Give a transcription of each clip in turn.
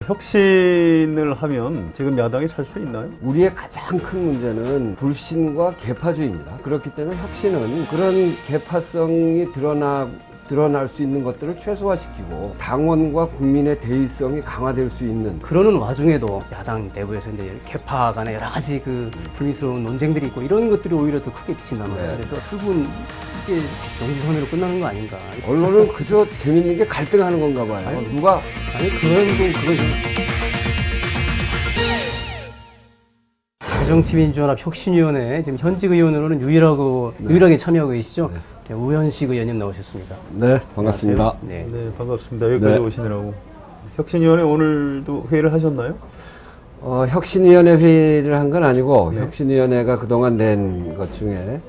혁신을 하면 지금 야당이 살 수 있나요? 우리의 가장 큰 문제는 불신과 계파주의입니다. 그렇기 때문에 혁신은 그런 계파성이 드러날 수 있는 것들을 최소화시키고 당원과 국민의 대의성이 강화될 수 있는 그러는 와중에도 야당 내부에서 이제 계파 간에 여러 가지 그 불미스러운 논쟁들이 있고 이런 것들이 오히려 더 크게 비친단 말이에요. 네. 그래서 결국은 이게 영지선으로 끝나는 거 아닌가. 언론은 그저 재밌는 게 갈등하는 건가 봐요. 누가 그건 새정치민주연합 혁신위원회 지금 현직 의원으로는 유일하게 참여하고 계시죠? 네. 우현식 의원님 나오셨습니다. 네, 반갑습니다. 네. 네, 반갑습니다. 여기까지 네. 오시느라고. 혁신위원회 오늘도 회의를 하셨나요? 혁신위원회 회의를 한 건 아니고 네. 혁신위원회가 그동안 낸 것 중에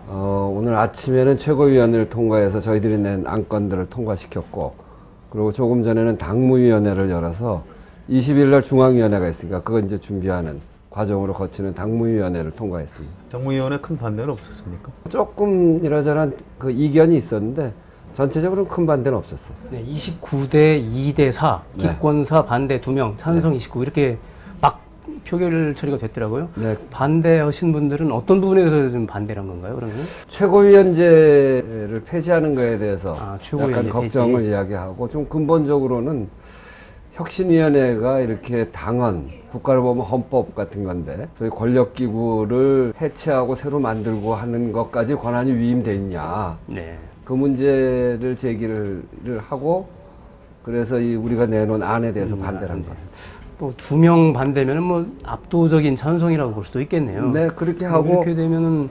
오늘 아침에는 최고위원회를 통과해서 저희들이 낸 안건들을 통과시켰고, 그리고 조금 전에는 당무위원회를 열어서 20일 날 중앙위원회가 있으니까 그거 이제 준비하는 과정으로 거치는 당무위원회를 통과했습니다. 당무위원회 큰 반대는 없었습니까? 조금 이러저러한 그 이견이 있었는데 전체적으로는 큰 반대는 없었어요. 네, 29대 2대 4, 네. 기권사 반대 2명, 찬성 29 이렇게 막 표결 처리가 됐더라고요. 네. 반대하신 분들은 어떤 부분에서 좀 반대란 건가요, 그러면? 최고위원제를 폐지하는 거에 대해서 최고위원제 약간 걱정을 이야기하고, 좀 근본적으로는 혁신위원회가 이렇게 당헌, 국가를 보면 헌법 같은 건데 저희 권력기구를 해체하고 새로 만들고 하는 것까지 권한이 위임돼 있냐, 네. 그 문제를 제기를 하고, 그래서 우리가 내놓은 안에 대해서 반대를 한 겁니다. 또 2명 반대면은 뭐 압도적인 찬성이라고 볼 수도 있겠네요. 네, 그렇게 하고 이렇게 되면은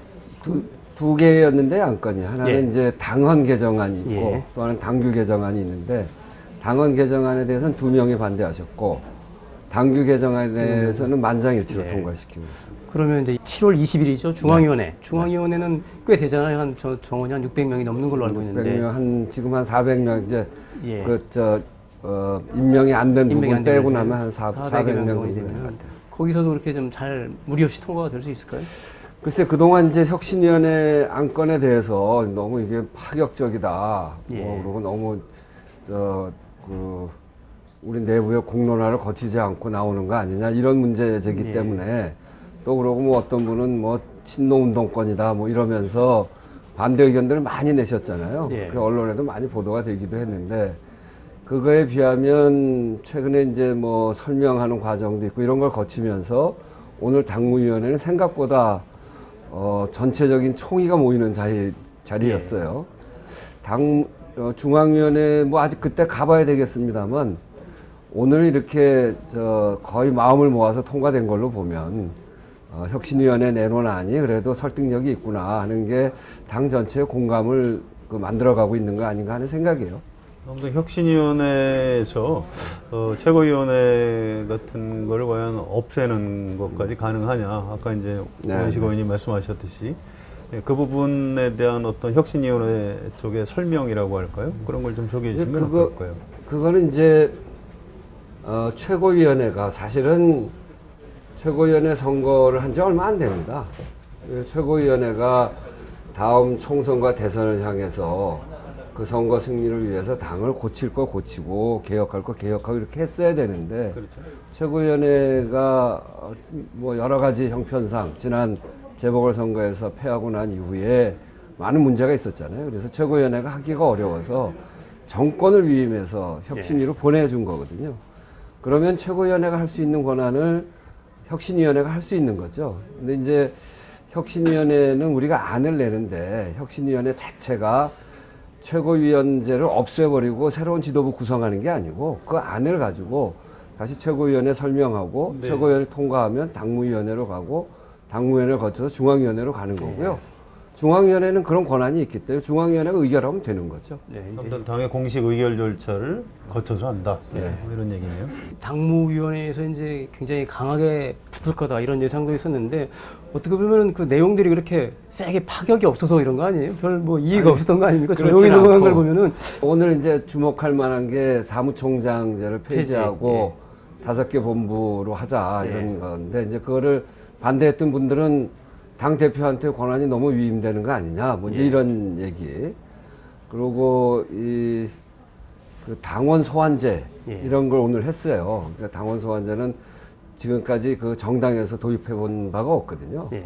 두 개였는데 안건이 하나는 예. 이제 당헌 개정안이 있고 예. 또 하나는 당규 개정안이 있는데, 당헌 개정안에 대해서는 2명이 반대하셨고 당규 개정안에 대해서는 만장일치로 예. 통과시키고 있습니다. 그러면 이제 7월 20일이죠 중앙위원회. 중앙위원회는 꽤 되잖아요. 한 정원이 한 600명이 넘는 걸로 알고 있는데. 600명, 지금 한 400명 이제 예. 임명이 안 된 부분 안 빼고 되면 나면 한 400명 정도 되는 것 같아요. 거기서도 그렇게 좀 잘 무리 없이 통과가 될 수 있을까요? 글쎄, 그동안 이제 혁신위원회 안건에 대해서 너무 이게 파격적이다. 예. 그리고 너무 우리 내부의 공론화를 거치지 않고 나오는 거 아니냐, 이런 문제제기 예. 때문에, 또 그러고 뭐 어떤 분은 뭐 친노운동권이다 뭐 이러면서 반대 의견들을 많이 내셨잖아요. 예. 그 언론에도 많이 보도가 되기도 했는데, 그거에 비하면 최근에 이제 뭐 설명하는 과정도 있고 이런 걸 거치면서 오늘 당무위원회는 생각보다 전체적인 총의가 모이는 자리였어요. 중앙위원회 뭐 아직 그때 가봐야 되겠습니다만, 오늘 이렇게 거의 마음을 모아서 통과된 걸로 보면 혁신위원회 내놓은 안이 그래도 설득력이 있구나 하는 게 당 전체의 공감을 만들어가고 있는 거 아닌가 하는 생각이에요. 아무튼 혁신위원회에서 최고위원회 같은 거를 과연 없애는 것까지 가능하냐, 아까 이제 우현식 의원님 말씀하셨듯이 그 부분에 대한 어떤 혁신위원회 쪽의 설명이라고 할까요? 그런 걸 좀 소개해 주시면 어떨까요? 그거는 이제 최고위원회가 사실은 최고위원회 선거를 한 지 얼마 안 됩니다. 최고위원회가 다음 총선과 대선을 향해서 그 선거 승리를 위해서 당을 고칠 거 고치고 개혁할 거 개혁하고 이렇게 했어야 되는데, 그렇죠. 최고위원회가 뭐 여러 가지 형편상 지난 재보궐선거에서 패하고 난 이후에 많은 문제가 있었잖아요. 그래서 최고위원회가 하기가 어려워서 정권을 위임해서 혁신위로 보내준 거거든요. 그러면 최고위원회가 할 수 있는 권한을 혁신위원회가 할 수 있는 거죠. 근데 이제 혁신위원회는 우리가 안을 내는데, 혁신위원회 자체가 최고위원제를 없애버리고 새로운 지도부 구성하는 게 아니고, 그 안을 가지고 다시 최고위원회 설명하고, 네. 최고위원회 통과하면 당무위원회로 가고, 당무위원회를 거쳐서 중앙위원회로 가는 거고요. 중앙위원회는 그런 권한이 있기 때문에 중앙위원회가 의결하면 되는 거죠. 네, 일단 당의 공식 의결 절차를 거쳐서 한다. 네. 이런 얘기네요. 당무위원회에서 이제 굉장히 강하게 붙을 거다 이런 예상도 있었는데, 어떻게 보면 그 내용들이 그렇게 세게 파격이 없어서 이런 거 아니에요? 별 뭐 이의가 없었던 거 아닙니까? 조용히 넘어간 걸 보면은. 오늘 이제 주목할 만한 게 사무총장제를 폐지하고 5개 본부로 하자 이런 건데, 이제 그거를 반대했던 분들은 당 대표한테 권한이 너무 위임되는 거 아니냐, 뭐 이제 이런 얘기. 그리고 그 그 당원 소환제 예. 이런 걸 오늘 했어요. 그러니까 당원 소환제는 지금까지 그 정당에서 도입해 본 바가 없거든요. 예.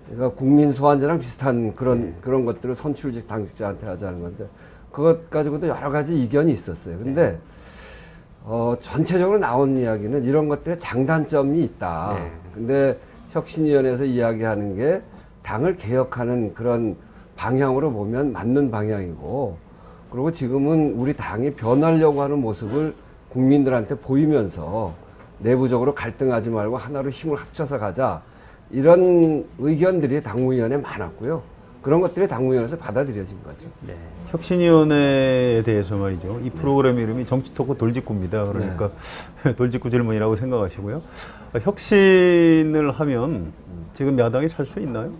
그러니까 국민 소환제랑 비슷한 그런 것들을 선출직 당직자한테 하자는 건데 그것 가지고도 여러 가지 이견이 있었어요. 근데 전체적으로 나온 이야기는 이런 것들의 장단점이 있다. 근데 혁신위원회에서 이야기하는 게 당을 개혁하는 그런 방향으로 보면 맞는 방향이고, 그리고 지금은 우리 당이 변하려고 하는 모습을 국민들한테 보이면서 내부적으로 갈등하지 말고 하나로 힘을 합쳐서 가자, 이런 의견들이 당무위원회에 많았고요. 그런 것들이 당무위원회에서 받아들여진 거죠. 네. 혁신위원회에 대해서 말이죠. 이 프로그램 이름이 정치토크 돌직구입니다. 그러니까 돌직구 질문이라고 생각하시고요. 혁신을 하면 지금 야당이 살 수 있나요?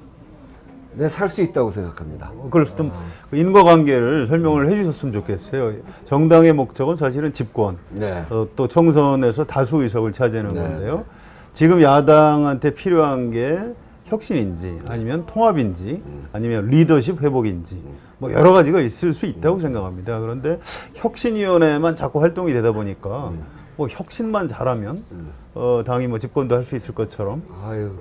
네, 살 수 있다고 생각합니다. 그래서 좀 인과관계를 설명을 해주셨으면 좋겠어요. 정당의 목적은 사실은 집권, 네. 또 총선에서 다수 의석을 차지하는 네. 건데요. 지금 야당한테 필요한 게 혁신인지 아니면 통합인지 아니면 리더십 회복인지 뭐 여러 가지가 있을 수 있다고 생각합니다. 그런데 혁신위원회만 자꾸 활동이 되다 보니까 뭐 혁신만 잘하면 당이 뭐 집권도 할 수 있을 것처럼. 아유,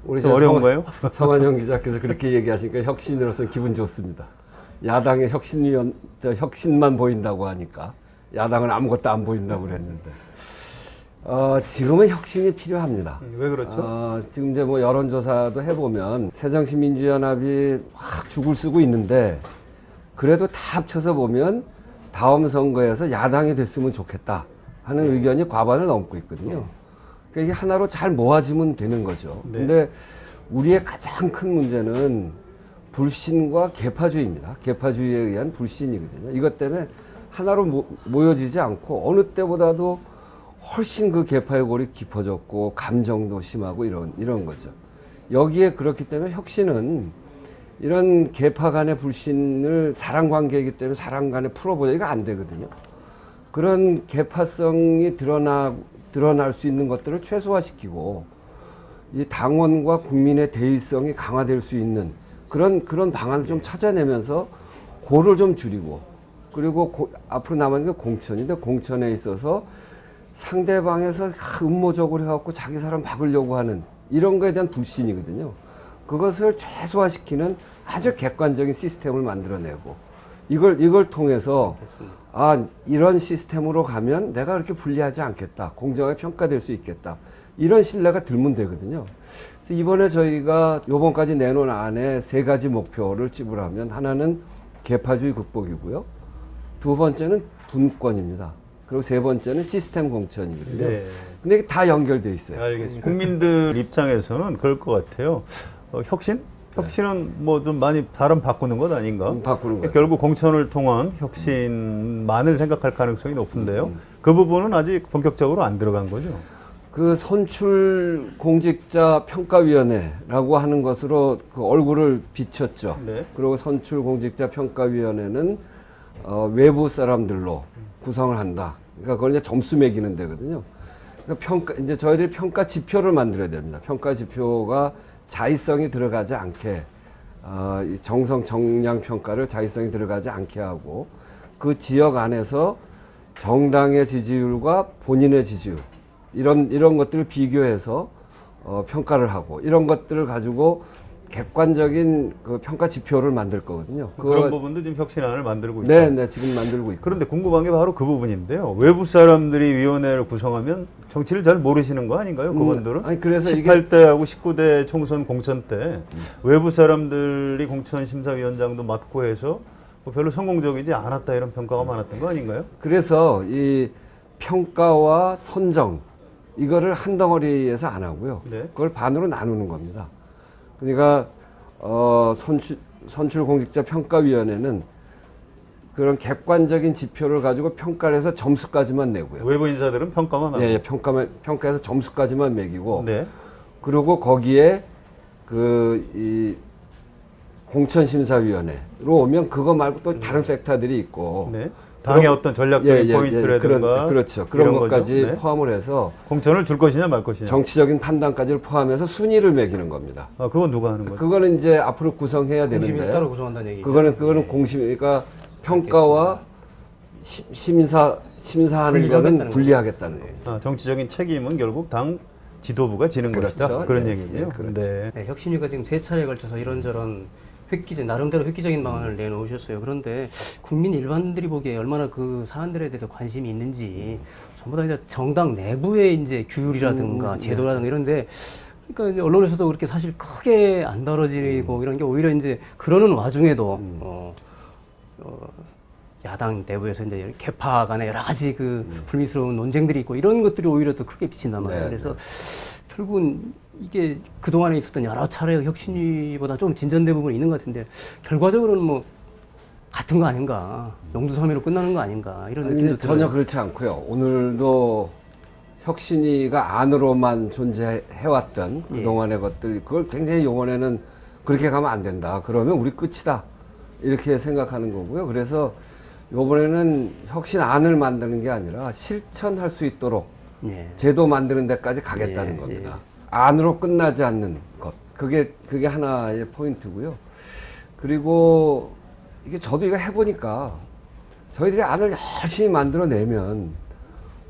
우리 어려운가요? 서만영 기자께서 그렇게 얘기하시니까 혁신으로서 기분 좋습니다. 야당의 혁신만 보인다고 하니까 야당은 아무것도 안 보인다고 그랬는데 지금은 혁신이 필요합니다. 왜 그렇죠? 지금 이제 뭐 여론조사도 해보면 새정치민주연합이 확 죽을 쓰고 있는데 그래도 다 합쳐서 보면 다음 선거에서 야당이 됐으면 좋겠다 하는 의견이 과반을 넘고 있거든요. 그러니까 이게 하나로 잘 모아지면 되는 거죠. 네. 근데 우리의 가장 큰 문제는 불신과 계파주의입니다. 계파주의에 의한 불신이거든요. 이것 때문에 하나로 모여지지 않고 어느 때보다도 훨씬 그 계파의 골이 깊어졌고 감정도 심하고 이런 거죠. 여기에 그렇기 때문에 혁신은 이런 계파 간의 불신을 사람 관계이기 때문에 사람 간에 풀어보기가 안 되거든요. 그런 계파성이 드러날 수 있는 것들을 최소화시키고 이 당원과 국민의 대의성이 강화될 수 있는 그런 방안을 좀 찾아내면서 골을 좀 줄이고, 그리고 앞으로 남은 게 공천인데 공천에 있어서 상대방에서 음모적으로 해갖고 자기 사람 박으려고 하는 이런 거에 대한 불신이거든요. 그것을 최소화시키는 아주 객관적인 시스템을 만들어내고 이걸 통해서 이런 시스템으로 가면 내가 그렇게 불리하지 않겠다, 공정하게 평가될 수 있겠다, 이런 신뢰가 들면 되거든요. 그래서 이번에 저희가 요번까지 내놓은 안에 3가지 목표를 찝으라면 하나는 계파주의 극복이고요, 2번째는 분권입니다. 그리고 3번째는 시스템 공천이거든요. 네. 근데 이게 다 연결돼 있어요. 알겠습니다. 국민들 입장에서는 그럴 것 같아요. 혁신은 뭐 좀 많이 사람 바꾸는 것 아닌가? 바꾸는 거죠. 결국 공천을 통한 혁신만을 생각할 가능성이 높은데요. 그 부분은 아직 본격적으로 안 들어간 거죠. 그 선출 공직자 평가위원회라고 하는 것으로 그 얼굴을 비췄죠. 네. 그리고 선출 공직자 평가위원회는 외부 사람들로 구성을 한다. 그러니까 그걸 이제 점수 매기는 데거든요. 그러니까 이제 저희들이 평가 지표를 만들어야 됩니다. 평가 지표가 자의성이 들어가지 않게, 정성 정량 평가를 자의성이 들어가지 않게 하고, 그 지역 안에서 정당의 지지율과 본인의 지지율, 이런 것들을 비교해서 평가를 하고, 이런 것들을 가지고 객관적인 그 평가 지표를 만들 거거든요. 그런 부분도 지금 혁신안을 만들고 있죠. 네, 지금 만들고 있고. 그런데 궁금한 게 바로 그 부분인데요. 외부 사람들이 위원회를 구성하면 정치를 잘 모르시는 거 아닌가요? 그분들은? 아니, 그래서 18대하고 19대 총선 공천 때 외부 사람들이 공천심사위원장도 맡고 해서 뭐 별로 성공적이지 않았다, 이런 평가가 많았던 거 아닌가요? 그래서 이 평가와 선정, 이거를 한 덩어리에서 안 하고요. 네. 그걸 반으로 나누는 겁니다. 그러니까 선출 공직자 평가위원회는 그런 객관적인 지표를 가지고 평가를 해서 점수까지만 내고요. 외부 인사들은 평가만 하고. 예, 평가해서 점수까지만 매기고. 네. 그리고 거기에 이 공천심사위원회로 오면 그거 말고 또 다른 팩터들이 있고. 네. 당의 어떤 전략적인 포인트라든가 그렇죠. 그런 것까지 네. 포함을 해서 공천을 줄 것이냐 말 것이냐, 정치적인 판단까지를 포함해서 순위를 매기는 겁니다. 그건 누가 하는 거죠? 그거는 이제 앞으로 구성해야 공심위에서 되는데, 따로 구성한다는 얘기죠. 그거는 공심, 그러니까 평가와 심사하는 거는 분리하겠다는 겁니다. 아, 정치적인 책임은 결국 당 지도부가 지는 그렇죠. 것이다. 그런 네. 얘기군요. 네, 그렇죠. 네. 네, 혁신위가 지금 세 차례에 걸쳐서 이런저런 나름대로 획기적인 방안을 내놓으셨어요. 그런데 국민 일반들이 보기에 얼마나 그 사안들에 대해서 관심이 있는지 전부 다 이제 정당 내부의 이제 규율이라든가 제도라든가 이런데 그러니까 이제 언론에서도 그렇게 사실 크게 안 다뤄지고 이런 게 오히려 이제 그러는 와중에도 야당 내부에서 이제 개파 간에 여러 가지 그 불미스러운 논쟁들이 있고 이런 것들이 오히려 더 크게 비친단 말이에요. 네, 그래서 결국은 이게 그동안에 있었던 여러 차례의 혁신위보다 좀 진전된 부분이 있는 것 같은데 결과적으로는 뭐 같은 거 아닌가, 용두사미로 끝나는 거 아닌가 이런 느낌도 들어요. 전혀 그렇지 않고요. 오늘도 혁신위가 안으로만 존재해왔던 그동안의 것들, 그걸 굉장히 이번에는 그렇게 가면 안 된다. 그러면 우리 끝이다. 이렇게 생각하는 거고요. 그래서 이번에는 혁신 안을 만드는 게 아니라 실천할 수 있도록 제도 만드는 데까지 가겠다는 겁니다. 안으로 끝나지 않는 것. 그게 하나의 포인트고요. 그리고 이게 저도 이거 해보니까 저희들이 안을 열심히 만들어내면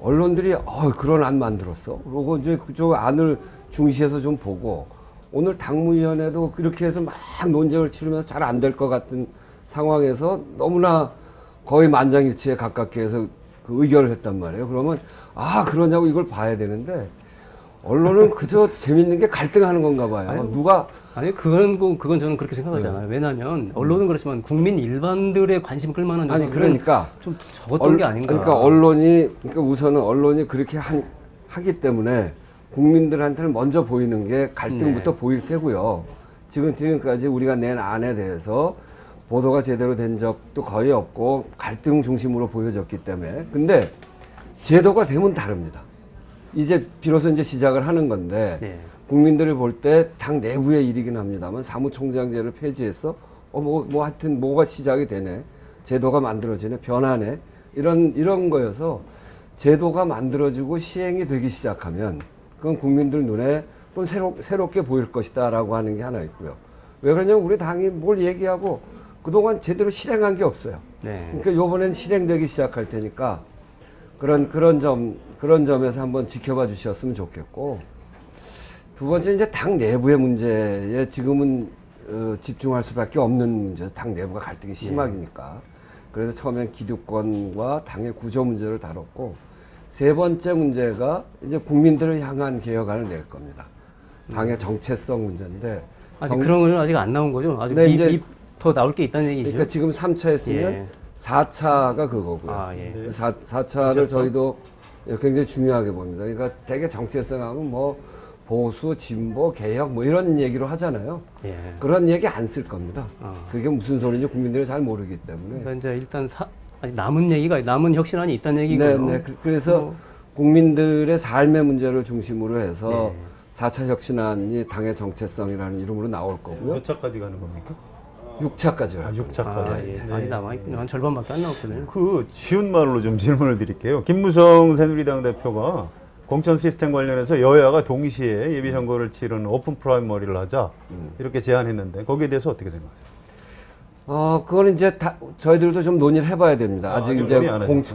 언론들이 그런 안 만들었어. 그리고 이제 그쪽 안을 중시해서 좀 보고 오늘 당무위원회도 그렇게 해서 막 논쟁을 치르면서 잘 안 될 것 같은 상황에서 너무나 거의 만장일치에 가깝게 해서 그 의결을 했단 말이에요. 그러면 그러냐고 이걸 봐야 되는데 언론은 그저 재밌는 게 갈등하는 건가 봐요. 아니, 누가 아니 그건 저는 그렇게 생각하지 않아요. 왜냐하면 언론은 그렇지만 국민 일반들의 관심 끌만한 그러니까 좀 적었던 게 아닌가. 그러니까 우선은 언론이 그렇게 하기 때문에 국민들한테는 먼저 보이는 게 갈등부터 보일 테고요. 지금까지 우리가 낸 안에 대해서 보도가 제대로 된 적도 거의 없고 갈등 중심으로 보여졌기 때문에. 근데 제도가 되면 다릅니다. 이제 비로소 이제 시작을 하는 건데 국민들이 볼 때 당 내부의 일이긴 합니다만 사무총장제를 폐지해서 하여튼 뭐가 시작이 되네. 제도가 만들어지네. 변하네. 이런 거여서 제도가 만들어지고 시행이 되기 시작하면 그건 국민들 눈에 또 새롭게 보일 것이다라고 하는 게 하나 있고요. 왜 그러냐면 우리 당이 뭘 얘기하고 그동안 제대로 실행한 게 없어요. 그러니까 이번엔 실행되기 시작할 테니까 그런 점에서 한번 지켜봐 주셨으면 좋겠고, 두 번째 이제 당 내부의 문제에 지금은 집중할 수밖에 없는 문제. 당 내부가 갈등이 심하니까. 그래서 처음엔 기득권과 당의 구조 문제를 다뤘고, 세 번째 문제가 이제 국민들을 향한 개혁안을 낼 겁니다. 당의 정체성 문제인데. 아직 그런 건 아직 안 나온 거죠? 아직 더 나올 게 있다는 얘기죠? 그러니까 지금 3차 했으면 4차가 그거고요. 4차를 저희도 굉장히 중요하게 봅니다. 그러니까 되게 정체성 하면 뭐 보수, 진보, 개혁 뭐 이런 얘기로 하잖아요. 그런 얘기 안 쓸 겁니다. 그게 무슨 소리인지 국민들이 잘 모르기 때문에. 그러니까 이제 일단 남은 혁신안이 있다는 얘기고요. 그래서 국민들의 삶의 문제를 중심으로 해서 4차 혁신안이 당의 정체성이라는 이름으로 나올 거고요. 몇 차까지 가는 겁니까? 6차까지요. 6차까지. 많이 남아있군요. 한 절반밖에 안 나왔거든요. 그 쉬운 말로 좀 질문을 드릴게요. 김무성 새누리당 대표가 공천 시스템 관련해서 여야가 동시에 예비선거를 치르는 오픈 프라이머리를 하자 이렇게 제안했는데 거기에 대해서 어떻게 생각하세요? 그거는 이제 저희들도 좀 논의를 해봐야 됩니다. 아직 이제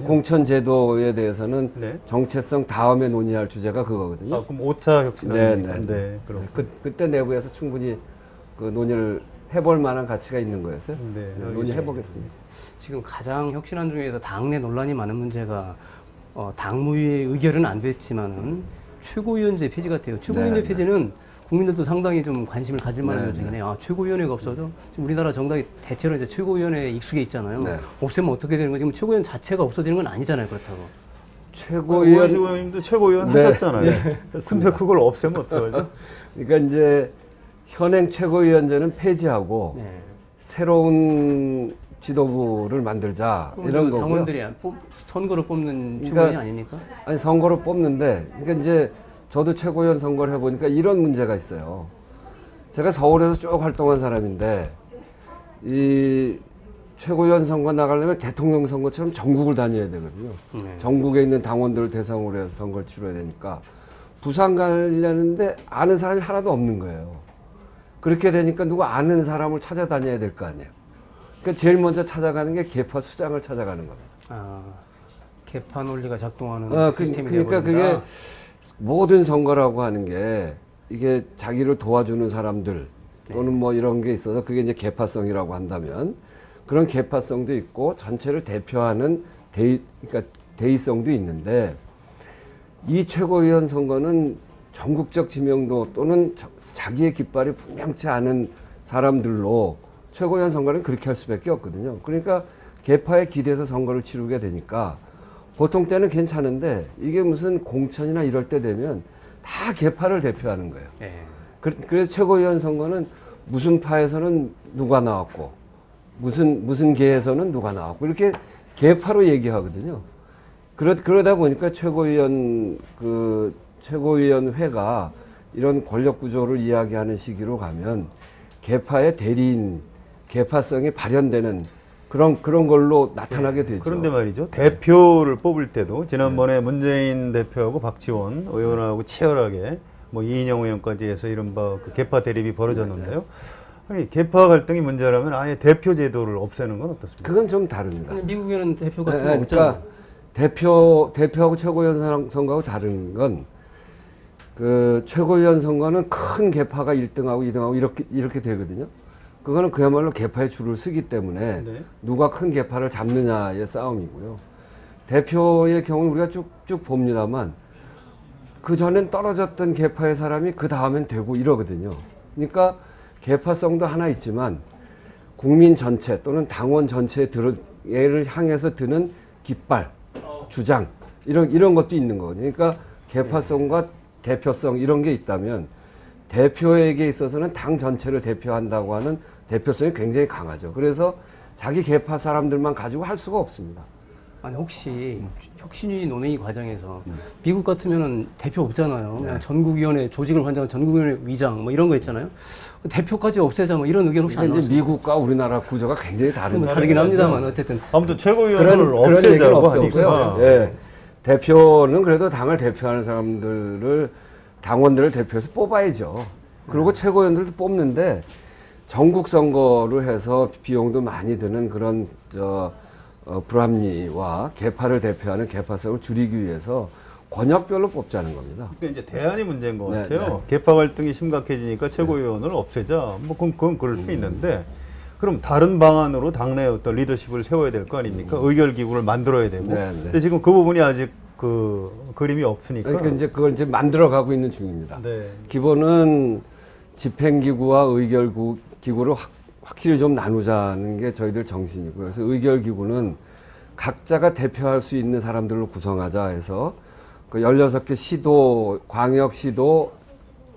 공천 제도에 대해서는 정체성 다음에 논의할 주제가 그거거든요. 그럼 5차 혁신안입니까? 그럼 그때 내부에서 충분히 그 논의를 해볼 만한 가치가 있는 거였어요. 논의해보겠습니다. 지금 가장 혁신안 중에서 당내 논란이 많은 문제가 당무위의 의결은 안 됐지만은 최고위원제 폐지 같아요. 최고위원제 폐지는 국민들도 상당히 좀 관심을 가질 만한 요청이네. 최고위원회가 없어져? 지금 우리나라 정당이 대체로 이제 최고위원회에 익숙해 있잖아요. 없애면 어떻게 되는 거지? 지금 최고위원 자체가 없어지는 건 아니잖아요. 그렇다고. 최고위원님도 최고위원 하셨잖아요. 근데 그걸 없애면 어떡하죠? 그러니까 이제 현행 최고위원제는 폐지하고 새로운 지도부를 만들자 이런 거고요. 당원들이 선거로 뽑는 최고위원이 아닙니까? 아니 선거로 뽑는데 그러니까 이제 저도 최고위원 선거를 해보니까 이런 문제가 있어요. 제가 서울에서 쭉 활동한 사람인데 이 최고위원 선거 나가려면 대통령 선거처럼 전국을 다녀야 되거든요. 전국에 있는 당원들을 대상으로 해서 선거를 치러야 되니까 부산 가려는데 아는 사람이 하나도 없는 거예요. 그렇게 되니까 누구 아는 사람을 찾아다녀야 될 거 아니에요. 그러니까 제일 먼저 찾아가는 게 개파 수장을 찾아가는 겁니다. 개파 논리가 작동하는 시스템이 그러니까 되어버린다. 그게 모든 선거라고 하는 게 이게 자기를 도와주는 사람들 또는 뭐 이런 게 있어서 그게 이제 개파성이라고 한다면 그런 개파성도 있고 전체를 대표하는 그러니까 대의성도 있는데 이 최고위원 선거는 전국적 지명도 또는 자기의 깃발이 분명치 않은 사람들로 최고위원 선거는 그렇게 할 수밖에 없거든요. 그러니까 개파에 기대서 선거를 치르게 되니까 보통 때는 괜찮은데 이게 무슨 공천이나 이럴 때 되면 다 개파를 대표하는 거예요. 그래서 최고위원 선거는 무슨 파에서는 누가 나왔고 무슨 계에서는 누가 나왔고 이렇게 개파로 얘기하거든요. 그러다 보니까 최고위원회가 이런 권력 구조를 이야기하는 시기로 가면 개파의 대리인, 개파성이 발현되는 그런 걸로 나타나게 되죠. 그런데 말이죠. 대표를 뽑을 때도 지난번에 문재인 대표하고 박지원 의원하고 치열하게 뭐 이인영 의원까지 해서 이른바 그 개파 대립이 벌어졌는데요. 아니 개파 갈등이 문제라면 아예 대표 제도를 없애는 건 어떻습니까? 그건 좀 다릅니다. 미국에는 대표 같은 거 그러니까 없잖아요. 대표하고 최고위원 선거하고 다른 건 그 최고위원 선거는 큰 개파가 1등하고 2등하고 이렇게 되거든요. 그거는 그야말로 개파의 줄을 쓰기 때문에 누가 큰 개파를 잡느냐의 싸움이고요. 대표의 경우는 우리가 쭉쭉 봅니다만 그 전엔 떨어졌던 개파의 사람이 그 다음엔 되고 이러거든요. 그러니까 개파성도 하나 있지만 국민 전체 또는 당원 전체에 얘를 향해서 드는 깃발, 주장 이런 것도 있는 거거든요. 그러니까 개파성과 대표성 이런 게 있다면 대표에게 있어서는 당 전체를 대표한다고 하는 대표성이 굉장히 강하죠. 그래서 자기 개파 사람들만 가지고 할 수가 없습니다. 아니 혹시 혁신위 논의 과정에서 미국 같으면은 대표 없잖아요. 그냥 전국위원회 조직을 관장한 전국위원회 위장 뭐 이런 거 있잖아요. 대표까지 없애자 뭐 이런 의견 혹시 안 나왔어요? 미국과 우리나라 구조가 굉장히 다르긴 합니다만 어쨌든 아무튼 최고위원을 그런 얘기는 없애자고 없었고요. 하니까 예. 대표는 그래도 당을 대표하는 사람들을 당원들을 대표해서 뽑아야죠. 그리고 최고위원들도 뽑는데 전국 선거를 해서 비용도 많이 드는 그런 불합리와 개파를 대표하는 개파성을 줄이기 위해서 권역별로 뽑자는 겁니다. 그러니까 이제 대안이 문제인 것 네, 같아요. 개파 갈등이 심각해지니까 최고위원을 없애자. 뭐 그건 그럴 수 있는데 그럼 다른 방안으로 당내 어떤 리더십을 세워야 될 거 아닙니까? 의결 기구를 만들어야 되고. 근데 지금 그 부분이 아직 그 그림이 없으니까. 그러니까 이제 그걸 이제 만들어가고 있는 중입니다. 네. 기본은 집행기구와 의결기구를 확실히 좀 나누자는 게 저희들 정신이고요. 그래서 의결기구는 각자가 대표할 수 있는 사람들로 구성하자 해서 그 16개 시도, 광역시도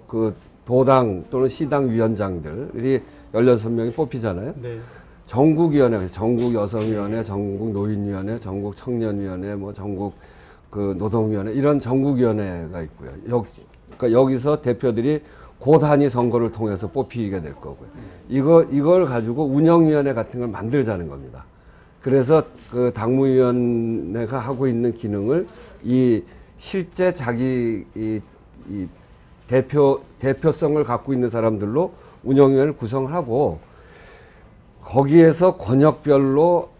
그 도당 또는 시당 위원장들이 16명이 뽑히잖아요. 네. 전국위원회, 전국여성위원회, 전국노인위원회, 전국청년위원회, 뭐 전국 그 노동위원회 이런 전국위원회가 있고요. 그러니까 여기서 대표들이 고단위 선거를 통해서 뽑히게 될 거고요. 이걸 가지고 운영위원회 같은 걸 만들자는 겁니다. 그래서 그 당무위원회가 하고 있는 기능을 이 실제 자기 이 대표성을 갖고 있는 사람들로 운영위원회를 구성을 하고 거기에서 권역별로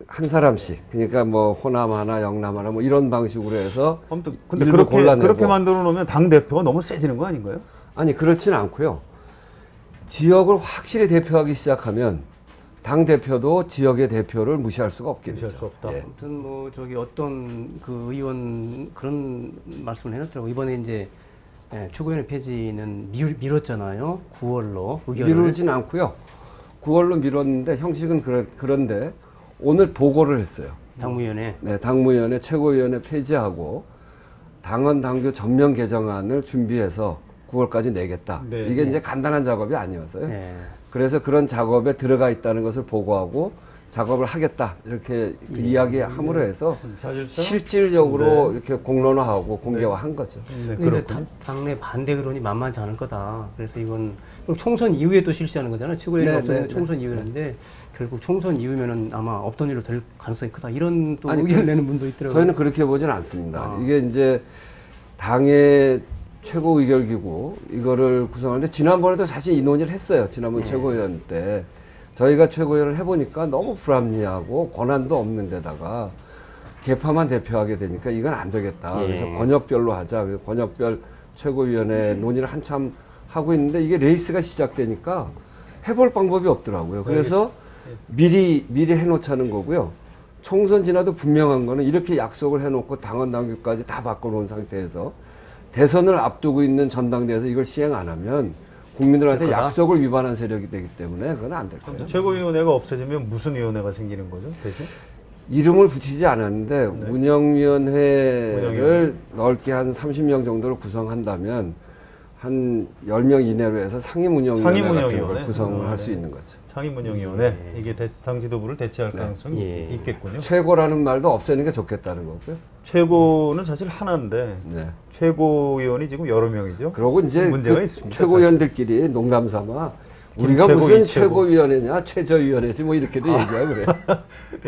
한 사람씩 그러니까 뭐 호남 하나 영남 하나 뭐 이런 방식으로 해서 아무튼 근데 그렇게 만들어 놓으면 당 대표가 너무 세지는 거 아닌가요? 아니 그렇지는 않고요. 지역을 확실히 대표하기 시작하면 당 대표도 지역의 대표를 무시할 수가 없겠죠. 무시할 수 없다. 예. 아무튼 뭐 저기 어떤 그 의원 그런 말씀을 해놨더라고. 이번에 이제 최고위원회 폐지는 미뤘잖아요. 9월로 의결을. 미루진 않고요. 9월로 미뤘는데 형식은 그런데 오늘 보고를 했어요. 당무위원회. 네, 당무위원회 최고위원회 폐지하고 당헌 당규 전면 개정안을 준비해서 9월까지 내겠다. 네. 이게 이제 간단한 작업이 아니었어요. 네. 그래서 그런 작업에 들어가 있다는 것을 보고하고 작업을 하겠다 이렇게 이야기함으로 해서 사실상 실질적으로 이렇게 공론화하고 공개화한 거죠. 네, 근데 당내 반대 여론이 만만치 않을 거다. 그래서 이건 총선 이후에 또 실시하는 거잖아요. 최고위원회 없어지는 총선 이후인데 결국 총선 이후면은 아마 없던 일로 될 가능성이 크다. 이런 또 의견을 내는 분도 있더라고요. 저희는 그렇게 보진 않습니다. 이게 이제 당의 최고 의결기구 이거를 구성하는데 지난번에도 사실 이 논의를 했어요. 지난번 최고위원 때 저희가 최고위원을 해보니까 너무 불합리하고 권한도 없는 데다가 개파만 대표하게 되니까 이건 안 되겠다. 그래서 권역별로 하자. 그래서 권역별 최고위원회 논의를 한참 하고 있는데 이게 레이스가 시작되니까 해볼 방법이 없더라고요. 그래서 미리 해놓자는 거고요. 총선 지나도 분명한 거는 이렇게 약속을 해놓고 당원 당규까지 다 바꿔놓은 상태에서 대선을 앞두고 있는 전당대회에서 이걸 시행 안 하면 국민들한테 약속을 위반한 세력이 되기 때문에 그건 안 될 거예요. 최고위원회가 없어지면 무슨 위원회가 생기는 거죠, 대신? 이름을 붙이지 않았는데 운영위원회를 넓게 한 30명 정도를 구성한다면 한 10명 이내로 해서 상임운영위원회 같은 걸 구성을 할 수 있는 거죠. 상임운영위원회, 이게 당 지도부를 대체할 가능성이 있겠군요. 최고라는 말도 없애는 게 좋겠다는 거고요. 최고는 사실 하나인데 최고위원이 지금 여러 명이죠. 그러고 이제 문제가 그 있습니다. 최고위원들끼리 농담 삼아 우리가 최고, 무슨 이최고. 최고위원회냐 최저위원회지 뭐 이렇게도 얘기하고 그래요.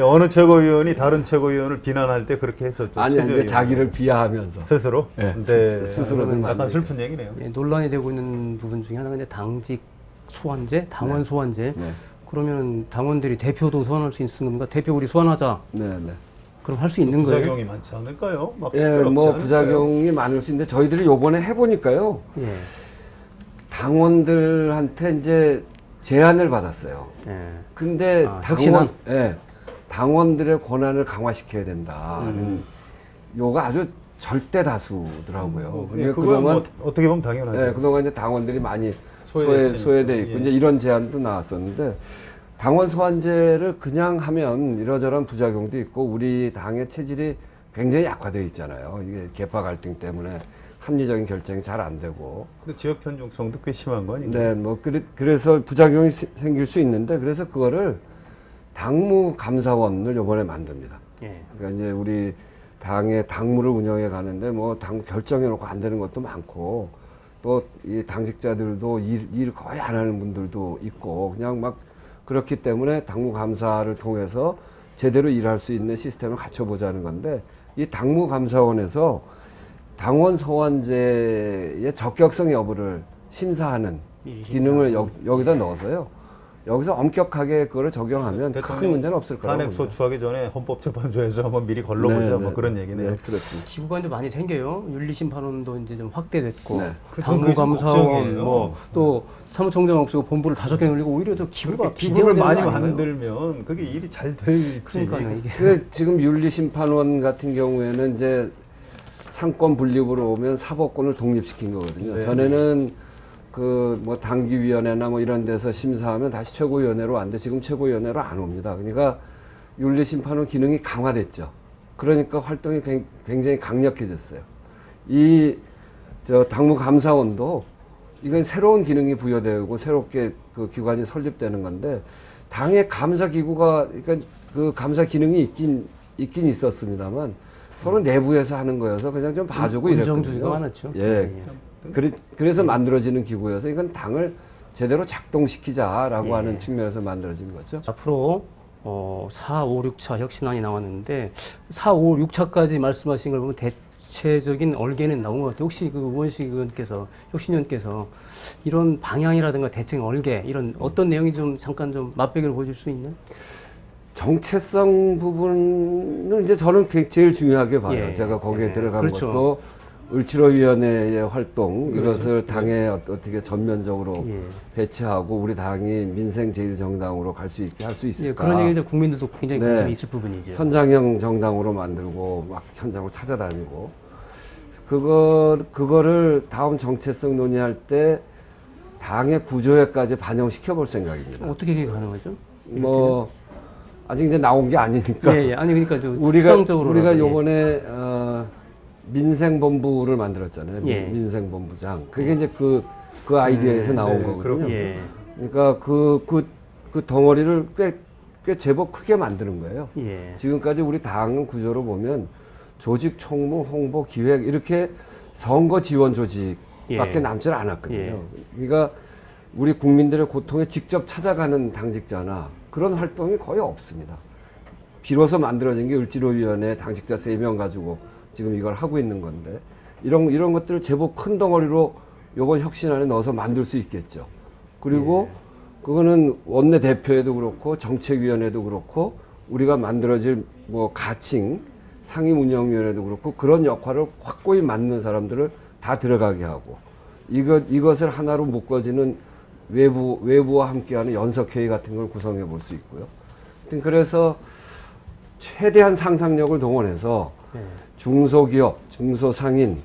어느 최고위원이 다른 최고위원을 비난할 때 그렇게 했었죠. 아니 근데 최저위원. 자기를 비하하면서 스스로? 네, 근데 스스로들 약간 만들게. 슬픈 얘기네요. 예, 논란이 되고 있는 부분 중에 하나가 이제 당직 소환제, 당원 소환제. 네. 그러면 당원들이 대표도 소환할 수 있는 겁니까? 대표 우리 소환하자. 네. 그럼 할 수 있는 거예요? 부작용이 많지 않을까요? 막 예, 시끄럽지 뭐 않을까요? 부작용이 많을 수 있는데 저희들이 요번에 해보니까요. 예. 당원들한테 이제 제안을 받았어요. 예. 근데 혁신안? 당원들의 권한을 강화시켜야 된다는 요가 아주 절대 다수더라고요. 예, 그건 뭐 어떻게 보면 당연하죠. 그동안 이제 당원들이 많이 소외됐으니까. 소외돼 있고 예. 이제 이런 제안도 나왔었는데 당원 소환제를 그냥 하면 이러저런 부작용도 있고 우리 당의 체질이 굉장히 약화되어 있잖아요. 이게 계파 갈등 때문에 합리적인 결정이 잘 안 되고. 근데 지역 편중성도 꽤 심한 거 아닌가요? 네, 뭐 그래서 부작용이 생길 수 있는데 그래서 그거를 당무감사원을 이번에 만듭니다. 예. 그러니까 이제 우리 당의 당무를 운영해 가는데 뭐 당 결정해 놓고 안 되는 것도 많고 또 이 당직자들도 일 거의 안 하는 분들도 있고 그냥 막 그렇기 때문에 당무감사를 통해서 제대로 일할 수 있는 시스템을 갖춰보자는 건데 이 당무감사원에서 당원 소환제의 적격성 여부를 심사하는 기능을 여기다 넣어서요. 여기서 엄격하게 그거를 적용하면 큰 문제는 없을 거라고 탄핵 봅니다. 소추하기 전에 헌법재판소에서 한번 미리 걸러보자 뭐 그런 얘기네요. 네, 그렇습니다. 기구가 이제 많이 생겨요. 윤리심판원도 이제 좀 확대됐고, 네. 당무감사원, 뭐 또 사무총장 없이고 본부를 5개 늘리고 오히려 더 기구가 기구를 많이 비대화되는 거 아닌가요? 만들면 그게 일이 잘 되지. 그러니까요, 이게. 근데 지금 윤리심판원 같은 경우에는 이제 상권 분립으로 오면 사법권을 독립시킨 거거든요. 네. 전에는 그 뭐 당기위원회나 뭐 이런 데서 심사하면 다시 최고위원회로 왔는데 지금 최고위원회로 안 옵니다. 그러니까 윤리심판원 기능이 강화됐죠. 그러니까 활동이 굉장히 강력해졌어요. 이 당무감사원도 이건 새로운 기능이 부여되고 새롭게 그 기관이 설립되는 건데 당의 감사 기구가 그러니까 그 감사 기능이 있긴 있었습니다만 서로 내부에서 하는 거여서 그냥 좀 봐주고 이랬거든요. 운정주의가 많았죠. 예. 그래서 만들어지는 기구여서 이건 당을 제대로 작동시키자라고 하는 측면에서 만들어진 거죠. 앞으로 4, 5, 6차 혁신안이 나왔는데 4, 5, 6차까지 말씀하신 걸 보면 대체적인 얼개는 나온 것 같아요. 혹시 그 우원식 의원께서 혁신위원께서 이런 방향이라든가 대책 얼개 이런 어떤 내용이 좀 잠깐 좀 맛배기를 보여줄 수 있나요? 정체성 부분을 이제 저는 제일 중요하게 봐요. 예. 제가 거기에 들어간 그렇죠. 것도 을지로위원회의 활동 그렇죠. 이것을 당에 어떻게 전면적으로 예. 배치하고 우리 당이 민생 제일 정당으로 갈 수 있게 할 수 예, 있을까? 그런 얘기들 국민들도 굉장히 네. 관심이 있을 부분이죠. 현장형 정당으로 만들고 막 현장으로 찾아다니고 그거를 다음 정체성 논의할 때 당의 구조에까지 반영시켜 볼 생각입니다. 어떻게 그게 가능하죠? 뭐 아직 이제 나온 게 아니니까. 예, 예. 아니 그러니까 우리가 예. 요번에 민생본부를 만들었잖아요. 예. 민생본부장. 그게 이제 그 아이디어에서 나온 거거든요. 예. 그러니까 그 덩어리를 꽤 제법 크게 만드는 거예요. 예. 지금까지 우리 당 구조로 보면 조직, 총무, 홍보, 기획 이렇게 선거 지원 조직밖에 예. 남질 않았거든요. 예. 그러니까 우리 국민들의 고통에 직접 찾아가는 당직자나 그런 활동이 거의 없습니다. 비로소 만들어진 게 을지로위원회 당직자 3명 가지고 지금 이걸 하고 있는 건데 이런 것들을 제법 큰 덩어리로 이번 혁신안에 넣어서 만들 수 있겠죠. 그리고 그거는 원내대표에도 그렇고 정책위원회도 그렇고 우리가 만들어질 뭐 가칭 상임운영위원회도 그렇고 그런 역할을 확고히 맡는 사람들을 다 들어가게 하고 이것을 하나로 묶어지는 외부와 함께하는 연석회의 같은 걸 구성해 볼 수 있고요. 그래서 최대한 상상력을 동원해서 중소기업, 중소상인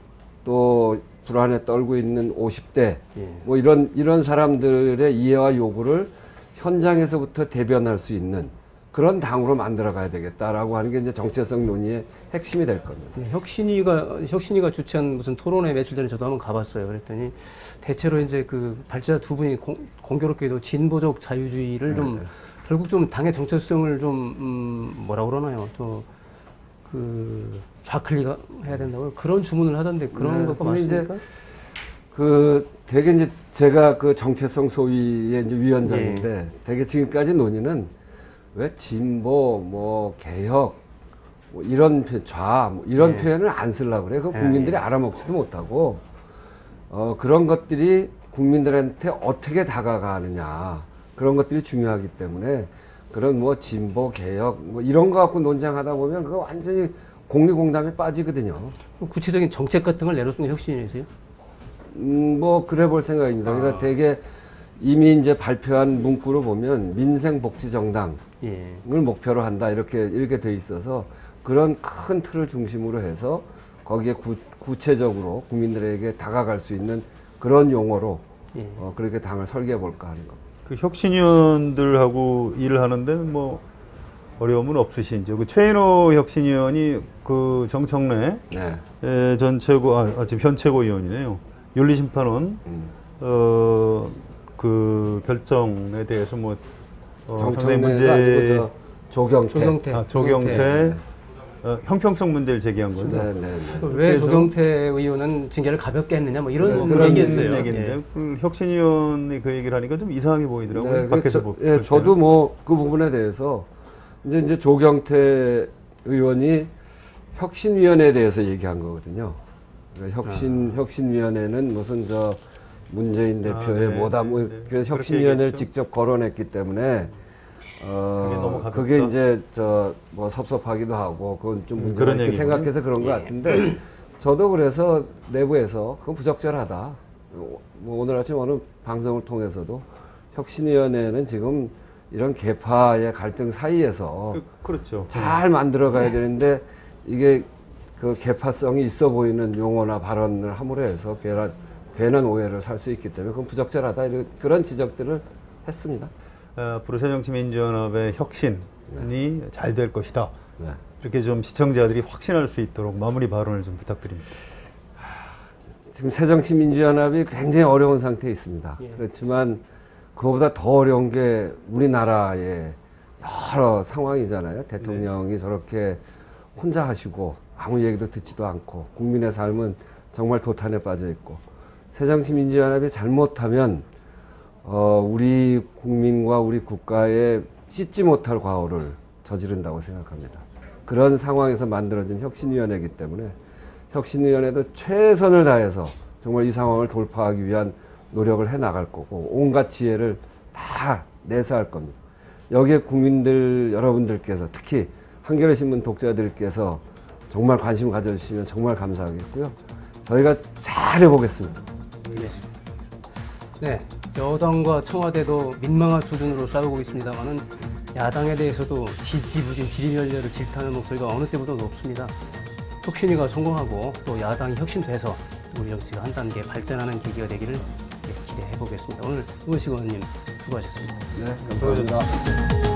또 불안에 떨고 있는 50대 뭐 이런 사람들의 이해와 요구를 현장에서부터 대변할 수 있는 그런 당으로 만들어 가야 되겠다라고 하는 게 이제 정체성 논의의 핵심이 될 겁니다. 네, 혁신이가 주최한 무슨 토론회 며칠 전에 저도 한번 가봤어요. 그랬더니 대체로 이제 그 발제자 두 분이 공교롭게도 진보적 자유주의를 좀 결국 좀 당의 정체성을 좀 뭐라 그러나요? 또 그 좌클릭 해야 된다고 그런 주문을 하던데 그런 것과 맞습니까? 그 되게 이제 제가 그 정체성 소위의 이제 위원장인데 되게 지금까지 논의는 왜 진보 뭐 개혁 뭐 이런 뭐 이런 표현을 안 쓰려고 그래. 그 국민들이 알아먹지도 못하고 그런 것들이 국민들한테 어떻게 다가가느냐 그런 것들이 중요하기 때문에 그런 뭐 진보 개혁 뭐 이런 거 갖고 논쟁하다 보면 그거 완전히 공리공담에 빠지거든요. 구체적인 정책 같은 걸 내놓는 혁신이세요? 뭐 그래 볼 생각입니다. 그러니까 되게 이미 이제 발표한 문구를 보면 민생복지정당을 목표로 한다 이렇게 돼 있어서 그런 큰 틀을 중심으로 해서 거기에 구체적으로 국민들에게 다가갈 수 있는 그런 용어로 그렇게 당을 설계해 볼까 하는 겁니다. 그 혁신위원들하고 일을 하는데 뭐 어려움은 없으신지요? 그 최인호 혁신위원이 그 정청래 전 최고 지금 현 최고위원이네요. 윤리심판원 그 결정에 대해서 뭐 상당히 문제 조경태 형평성 문제를 제기한 거죠. 왜 조경태 의원은 징계를 가볍게 했느냐 뭐 이런 얘기했어요. 얘기인데 혁신위원이 그 얘기를 하니까 좀 이상하게 보이더라고요. 밖에서 보고. 저도 뭐 그 부분에 대해서 이제 조경태 의원이 혁신위원회에 대해서 얘기한 거거든요. 그러니까 혁신위원회는 무슨 저 문재인 대표의 뭐다 뭐 그래서 혁신위원회를 직접 거론했기 때문에 그게 이제 뭐 섭섭하기도 하고 그건 좀 문제가 이렇게 생각해서 그런 것 같은데 저도 그래서 내부에서 그건 부적절하다. 뭐 오늘 아침 어느 방송을 통해서도 혁신위원회는 지금 이런 계파의 갈등 사이에서 그렇죠. 잘 만들어 가야 되는데 이게 그 계파성이 있어 보이는 용어나 발언을 함으로 해서 괜한 오해를 살 수 있기 때문에 그건 부적절하다 이런 그런 지적들을 했습니다. 앞으로 새정치민주연합의 혁신이 잘 될 것이다. 이렇게 좀 시청자들이 확신할 수 있도록 마무리 발언을 좀 부탁드립니다. 지금 새정치민주연합이 굉장히 어려운 상태에 있습니다. 그렇지만 그거보다 더 어려운 게 우리나라의 여러 상황이잖아요. 대통령이 저렇게 혼자 하시고 아무 얘기도 듣지도 않고 국민의 삶은 정말 도탄에 빠져 있고 새정치민주연합이 잘못하면 우리 국민과 우리 국가에 씻지 못할 과오를 저지른다고 생각합니다. 그런 상황에서 만들어진 혁신위원회이기 때문에 혁신위원회도 최선을 다해서 정말 이 상황을 돌파하기 위한 노력을 해 나갈 거고 온갖 지혜를 다 내서 할 겁니다. 여기에 국민들 여러분들께서 특히 한겨레신문 독자들께서 정말 관심 가져주시면 정말 감사하겠고요. 저희가 잘 해보겠습니다. 네, 여당과 청와대도 민망한 수준으로 싸우고 있습니다만은 야당에 대해서도 지지부진 지리멸렬을 질타하는 목소리가 어느 때보다 높습니다. 혁신위가 성공하고 또 야당이 혁신돼서 우리 정치가 한 단계 발전하는 계기가 되기를 기대해 보겠습니다. 오늘 우원식 의원님 수고하셨습니다. 네, 감사합니다.